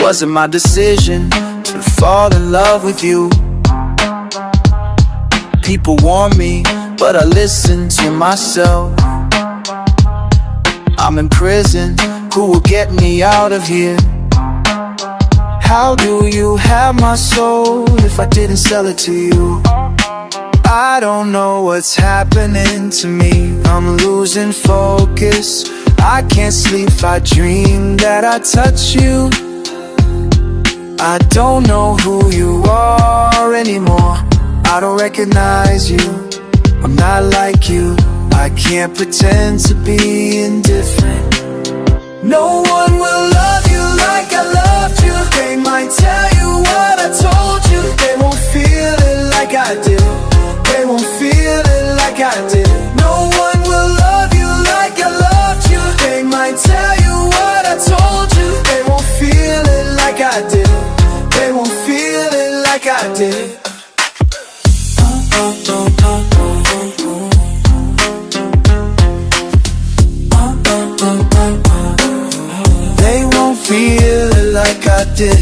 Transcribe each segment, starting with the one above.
wasn't my decision to fall in love with you. People warn me, but I listen to myself. I'm in prison, who will get me out of here? How do you have my soul if I didn't sell it to you? I don't know what's happening to me, I'm losing focus. I can't sleep, I dream that I touch you. I don't know who you are anymore, I don't recognize you. I'm not like you, I can't pretend to be indifferent. No one will love you like I loved you. They might tell you what I told you, they won't feel it like I did. They won't feel it like I did. No one will love you like I loved you. They might tell you what I told you, they won't feel it like I did. They won't feel it like I did. They won't feel it like I did.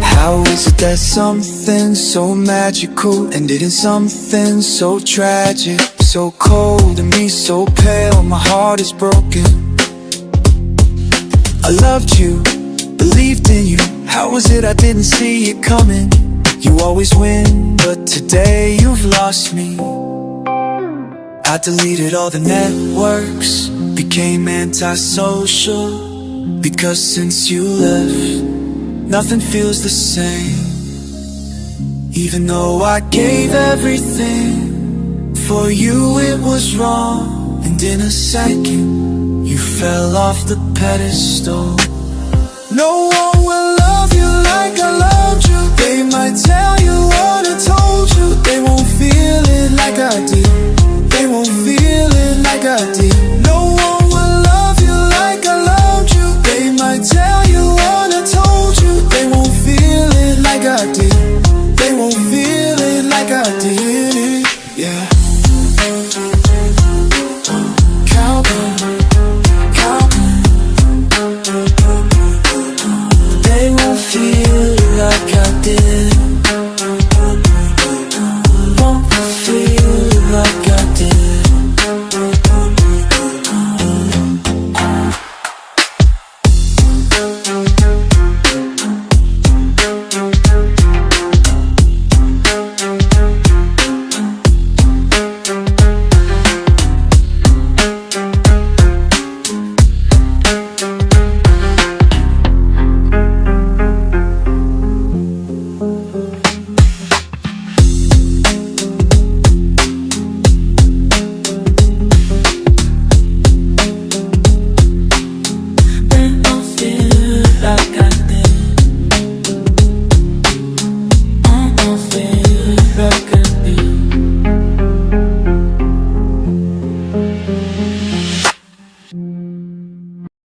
How is it that something so magical ended in something so tragic? So cold and me so pale, my heart is broken. I loved you, believed in you. How was it I didn't see it coming? You always win, but today you've lost me. I deleted all the networks, became antisocial, because since you left, nothing feels the same. Even though I gave everything for you, it was wrong. And in a second, you fell off the pedestal. No one will love you like